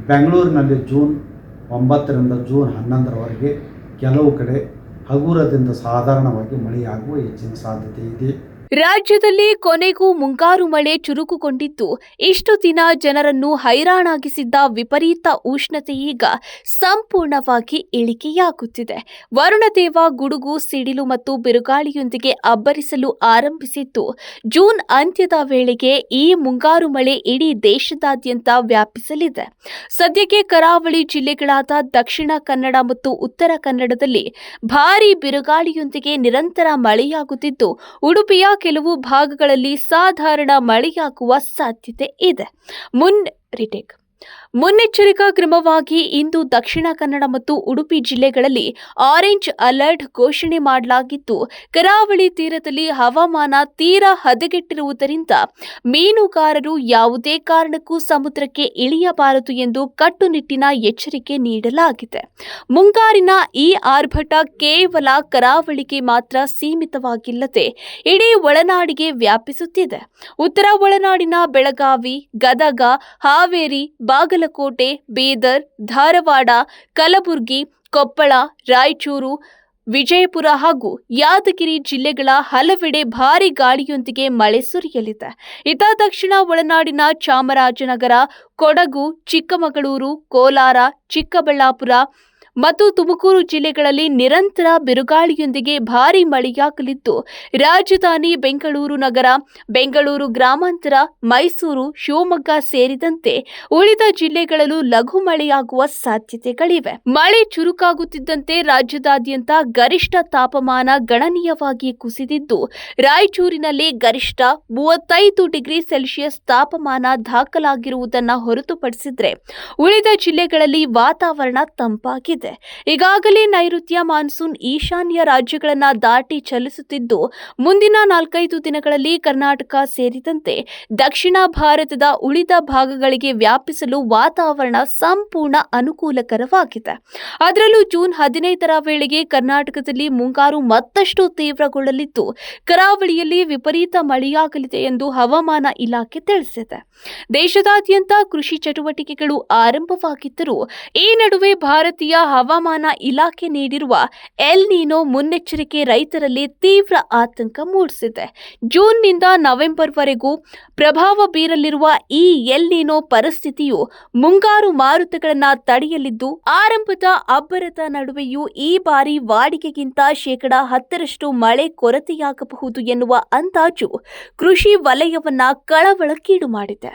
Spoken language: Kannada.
ಬೆಂಗಳೂರಿನಲ್ಲಿ ಜೂನ್ 9ರಿಂದ ಜೂನ್ 11ರವರೆಗೆ ಕೆಲವು ಕಡೆ ಹಗುರದಿಂದ ಸಾಧಾರಣವಾಗಿ ಮಳೆಯಾಗುವ ಹೆಚ್ಚಿನ ಸಾಧ್ಯತೆ ಇದೆ. ರಾಜ್ಯದಲ್ಲಿ ಕೊನೆಗೂ ಮುಂಗಾರು ಮಳೆ ಚುರುಕುಗೊಂಡಿದ್ದು, ಇಷ್ಟು ದಿನ ಜನರನ್ನು ಹೈರಾಣಾಗಿಸಿದ್ದ ವಿಪರೀತ ಉಷ್ಣತೆ ಈಗ ಸಂಪೂರ್ಣವಾಗಿ ಇಳಿಕೆಯಾಗುತ್ತಿದೆ. ವರುಣದೇವ ಗುಡುಗು, ಸಿಡಿಲು ಮತ್ತು ಬಿರುಗಾಳಿಯೊಂದಿಗೆ ಅಬ್ಬರಿಸಲು ಆರಂಭಿಸಿದ್ದು, ಜೂನ್ ಅಂತ್ಯದ ವೇಳೆಗೆ ಈ ಮುಂಗಾರು ಮಳೆ ಇಡೀ ದೇಶದಾದ್ಯಂತ ವ್ಯಾಪಿಸಲಿದೆ. ಸದ್ಯಕ್ಕೆ ಕರಾವಳಿ ಜಿಲ್ಲೆಗಳಾದ ದಕ್ಷಿಣ ಕನ್ನಡ ಮತ್ತು ಉತ್ತರ ಕನ್ನಡದಲ್ಲಿ ಭಾರೀ ಬಿರುಗಾಳಿಯೊಂದಿಗೆ ನಿರಂತರ ಮಳೆಯಾಗುತ್ತಿದ್ದು, ಉಡುಪಿಯ ಕೆಲವು ಭಾಗಗಳಲ್ಲಿ ಸಾಧಾರಣ ಮಳೆಯಾಗುವ ಸಾಧ್ಯತೆ ಇದೆ. ಮುನ್ನೆಚ್ಚರಿಕಾ ಕ್ರಮವಾಗಿ ಇಂದು ದಕ್ಷಿಣ ಕನ್ನಡ ಮತ್ತು ಉಡುಪಿ ಜಿಲ್ಲೆಗಳಲ್ಲಿ ಆರೆಂಜ್ ಅಲರ್ಟ್ ಘೋಷಣೆ ಮಾಡಲಾಗಿದ್ದು, ಕರಾವಳಿ ತೀರದಲ್ಲಿ ಹವಾಮಾನ ತೀರಾ ಹದಗೆಟ್ಟಿರುವುದರಿಂದ ಮೀನುಗಾರರು ಯಾವುದೇ ಕಾರಣಕ್ಕೂ ಸಮುದ್ರಕ್ಕೆ ಇಳಿಯಬಾರದು ಎಂದು ಕಟ್ಟುನಿಟ್ಟಿನ ಎಚ್ಚರಿಕೆ ನೀಡಲಾಗಿದೆ. ಮುಂಗಾರಿನ ಈ ಆರ್ಭಟ ಕೇವಲ ಕರಾವಳಿಗೆ ಮಾತ್ರ ಸೀಮಿತವಾಗಿಲ್ಲದೆ ಇಡೀ ಒಳನಾಡಿಗೆ ವ್ಯಾಪಿಸುತ್ತಿದೆ. ಉತ್ತರ ಒಳನಾಡಿನ ಬೆಳಗಾವಿ, ಗದಗ, ಹಾವೇರಿ, ಬಾಗಲಕೋಟೆ, ಬೀದರ್, ಧಾರವಾಡ, ಕಲಬುರಗಿ, ಕೊಪ್ಪಳ, ರಾಯಚೂರು, ವಿಜಯಪುರ ಹಾಗೂ ಯಾದಗಿರಿ ಜಿಲ್ಲೆಗಳ ಹಲವೆಡೆ ಭಾರೀ ಗಾಳಿಯೊಂದಿಗೆ ಮಳೆ ಸುರಿಯಲಿದೆ. ಇತ್ತ ದಕ್ಷಿಣ ಒಳನಾಡಿನ ಚಾಮರಾಜನಗರ, ಕೊಡಗು, ಚಿಕ್ಕಮಗಳೂರು, ಕೋಲಾರ, ಚಿಕ್ಕಬಳ್ಳಾಪುರ ಮತ್ತು ತುಮಕೂರು ಜಿಲ್ಲೆಗಳಲ್ಲಿ ನಿರಂತರ ಬಿರುಗಾಳಿಯೊಂದಿಗೆ ಭಾರೀ ಮಳೆಯಾಗಲಿದ್ದು, ರಾಜಧಾನಿ ಬೆಂಗಳೂರು ನಗರ, ಬೆಂಗಳೂರು ಗ್ರಾಮಾಂತರ, ಮೈಸೂರು, ಶಿವಮೊಗ್ಗ ಸೇರಿದಂತೆ ಉಳಿದ ಜಿಲ್ಲೆಗಳಲ್ಲೂ ಲಘು ಮಳೆಯಾಗುವ ಸಾಧ್ಯತೆಗಳಿವೆ. ಮಳೆ ಚುರುಕಾಗುತ್ತಿದ್ದಂತೆ ರಾಜ್ಯದಾದ್ಯಂತ ಗರಿಷ್ಠ ತಾಪಮಾನ ಗಣನೀಯವಾಗಿ ಕುಸಿದಿದ್ದು, ರಾಯಚೂರಿನಲ್ಲಿ ಗರಿಷ್ಠ 35 ಡಿಗ್ರಿ ಸೆಲ್ಸಿಯಸ್ ತಾಪಮಾನ ದಾಖಲಾಗಿರುವುದನ್ನು ಹೊರತುಪಡಿಸಿದರೆ ಉಳಿದ ಜಿಲ್ಲೆಗಳಲ್ಲಿ ವಾತಾವರಣ ತಂಪಾಗಿದೆ. ಈಗಾಗಲೇ ನೈಋತ್ಯ ಮಾನ್ಸೂನ್ ಈಶಾನ್ಯ ರಾಜ್ಯಗಳನ್ನ ದಾಟಿ ಚಲಿಸುತ್ತಿದ್ದು, ಮುಂದಿನ 4-5 ದಿನಗಳಲ್ಲಿ ಕರ್ನಾಟಕ ಸೇರಿದಂತೆ ದಕ್ಷಿಣ ಭಾರತದ ಉಳಿದ ಭಾಗಗಳಿಗೆ ವ್ಯಾಪಿಸಲು ವಾತಾವರಣ ಸಂಪೂರ್ಣ ಅನುಕೂಲಕರವಾಗಿದೆ. ಅದರಲ್ಲೂ ಜೂನ್ 15ರ ವೇಳೆಗೆ ಕರ್ನಾಟಕದಲ್ಲಿ ಮುಂಗಾರು ಮತ್ತಷ್ಟು ತೀವ್ರಗೊಳ್ಳಲಿದ್ದು, ಕರಾವಳಿಯಲ್ಲಿ ವಿಪರೀತ ಮಳೆಯಾಗಲಿದೆ ಎಂದು ಹವಾಮಾನ ಇಲಾಖೆ ತಿಳಿಸಿದೆ. ದೇಶದಾದ್ಯಂತ ಕೃಷಿ ಚಟುವಟಿಕೆಗಳು ಆರಂಭವಾಗಿದ್ದರೂ ಈ ನಡುವೆ ಭಾರತೀಯ ಹವಾಮಾನ ಇಲಾಖೆ ನೀಡಿರುವ ಎಲ್ ನೀನೋ ಮುನ್ನೆಚ್ಚರಿಕೆ ರೈತರಲ್ಲಿ ತೀವ್ರ ಆತಂಕ ಮೂಡಿಸಿದೆ. ಜೂನ್ನಿಂದ ನವೆಂಬರ್ವರೆಗೂ ಪ್ರಭಾವ ಬೀರಲಿರುವ ಈ ಎಲ್ ನೀನೋ ಪರಿಸ್ಥಿತಿಯು ಮುಂಗಾರು ಮಾರುತಗಳನ್ನು ತಡೆಯಲಿದ್ದು, ಆರಂಭದ ಅಬ್ಬರದ ನಡುವೆಯೂ ಈ ಬಾರಿ ವಾಡಿಕೆಗಿಂತ 10% ಮಳೆ ಕೊರತೆಯಾಗಬಹುದು ಎನ್ನುವ ಅಂದಾಜು ಕೃಷಿ ವಲಯವನ್ನ ಕಳವಳಕ್ಕೀಡು ಮಾಡಿದೆ.